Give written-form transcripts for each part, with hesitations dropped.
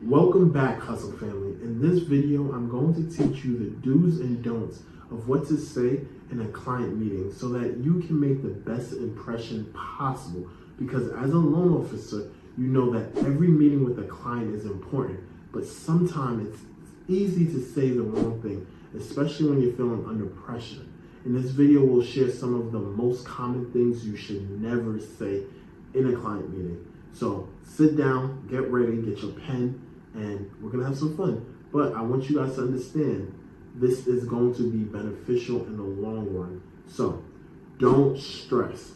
Welcome back, Hustle Family. In this video, I'm going to teach you the do's and don'ts of what to say in a client meeting so that you can make the best impression possible. Because as a loan officer, you know that every meeting with a client is important, but sometimes it's easy to say the wrong thing, especially when you're feeling under pressure. In this video, we'll share some of the most common things you should never say in a client meeting. So sit down, get ready, get your pen, and we're gonna have some fun. But I want you guys to understand this is going to be beneficial in the long run. So don't stress.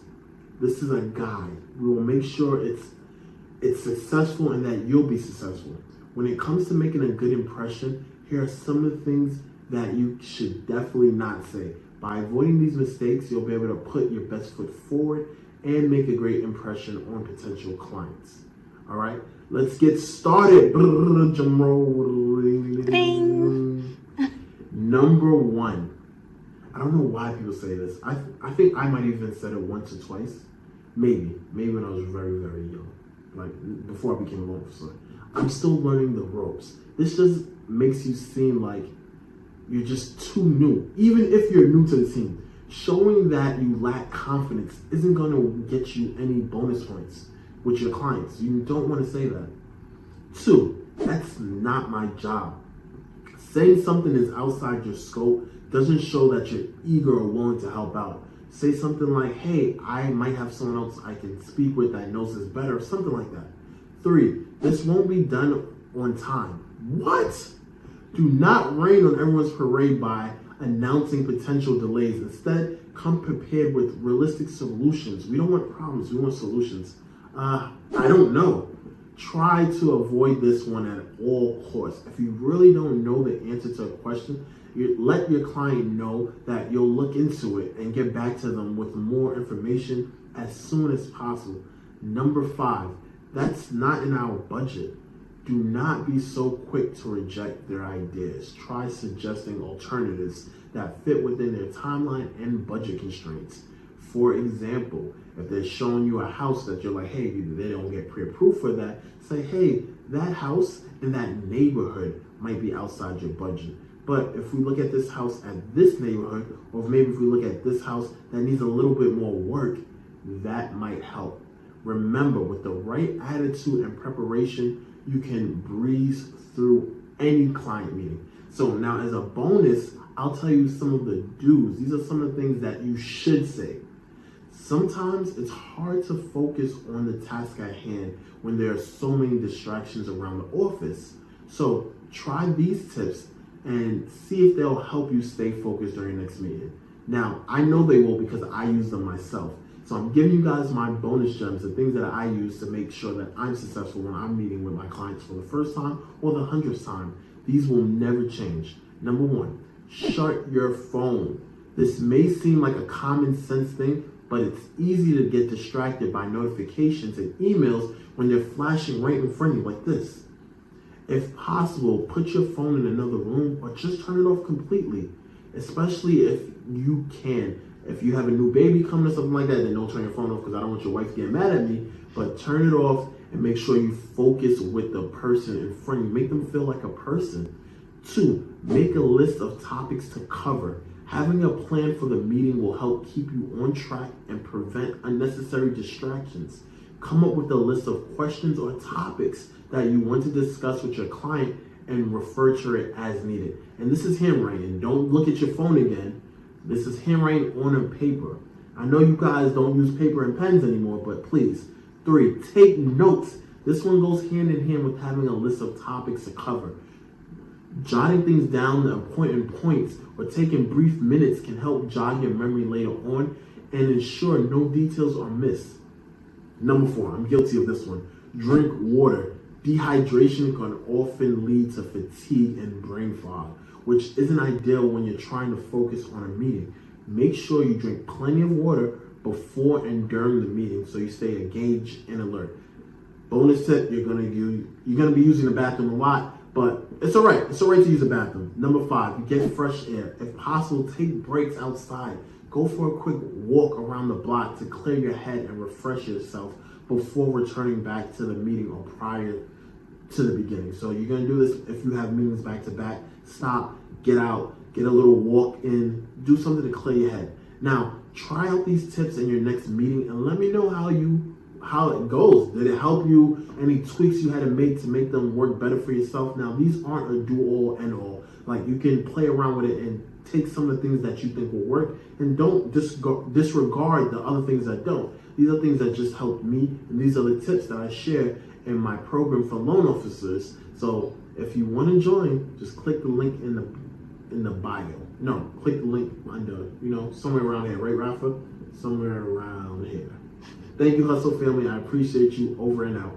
This is a guide. We will make sure it's successful and that you'll be successful. When it comes to making a good impression, here are some of the things that you should definitely not say. By avoiding these mistakes, you'll be able to put your best foot forward and make a great impression on potential clients. All right, let's get started. Drum roll. Number one. I don't know why people say this. I think I might even said it once or twice. Maybe when I was very, very young. Like before I became a loan officer. I'm still learning the ropes. This just makes you seem like you're just too new. Even if you're new to the team, showing that you lack confidence isn't going to get you any bonus points with your clients. You don't want to say that. 2, that's not my job. Saying something is outside your scope doesn't show that you're eager or willing to help out. Say something like, hey, I might have someone else I can speak with that knows this better, or something like that. 3, this won't be done on time. What? Do not rain on everyone's parade by announcing potential delays. Instead, come prepared with realistic solutions. We don't want problems, we want solutions. I don't know. Try to avoid this one at all costs. If you really don't know the answer to a question, let your client know that you'll look into it and get back to them with more information as soon as possible. Number 5, that's not in our budget. Do not be so quick to reject their ideas. Try suggesting alternatives that fit within their timeline and budget constraints. For example, if they're showing you a house that you're like, hey, they don't get pre-approved for that, say, hey, that house in that neighborhood might be outside your budget. But if we look at this house at this neighborhood, or maybe if we look at this house that needs a little bit more work, that might help. Remember, with the right attitude and preparation, you can breeze through any client meeting. So now as a bonus, I'll tell you some of the do's. These are some of the things that you should say. Sometimes it's hard to focus on the task at hand when there are so many distractions around the office. So try these tips and see if they'll help you stay focused during the next meeting. Now, I know they will because I use them myself. So I'm giving you guys my bonus gems, the things that I use to make sure that I'm successful when I'm meeting with my clients for the first time or the 100th time. These will never change. Number 1, shut your phone. This may seem like a common sense thing, but it's easy to get distracted by notifications and emails when they're flashing right in front of you like this. If possible, put your phone in another room or just turn it off completely, especially if you can. If you have a new baby coming or something like that, then don't turn your phone off because I don't want your wife getting mad at me, but turn it off and make sure you focus with the person in front of you. Make them feel like a person. 2, make a list of topics to cover. Having a plan for the meeting will help keep you on track and prevent unnecessary distractions. Come up with a list of questions or topics that you want to discuss with your client and refer to it as needed. And this is handwriting. Don't look at your phone again. This is handwriting on a paper. I know you guys don't use paper and pens anymore, but please. 3, take notes. This one goes hand in hand with having a list of topics to cover. Jotting things down, the important points, or taking brief minutes can help jog your memory later on and ensure no details are missed. Number 4, I'm guilty of this one. Drink water. Dehydration can often lead to fatigue and brain fog, which isn't ideal when you're trying to focus on a meeting. Make sure you drink plenty of water before and during the meeting so you stay engaged and alert. Bonus tip, you're gonna be using the bathroom a lot, but it's all right. It's all right to use the bathroom. Number 5, get fresh air. If possible, take breaks outside. Go for a quick walk around the block to clear your head and refresh yourself before returning back to the meeting or prior to the beginning. So you're going to do this if you have meetings back to back. Stop, get out, get a little walk in, do something to clear your head. Now, try out these tips in your next meeting and let me know how it goes. Did it help you? Any tweaks you had to make them work better for yourself? Now, these aren't a do-all, end-all. Like, you can play around with it and take some of the things that you think will work and don't disregard the other things that don't. These are things that just helped me, and these are the tips that I share in my program for loan officers. So if you want to join, just click the link in the bio. No, click the link under, somewhere around here, right, Rafa? Somewhere around here. Thank you, Hustle family. I appreciate you. Over and out.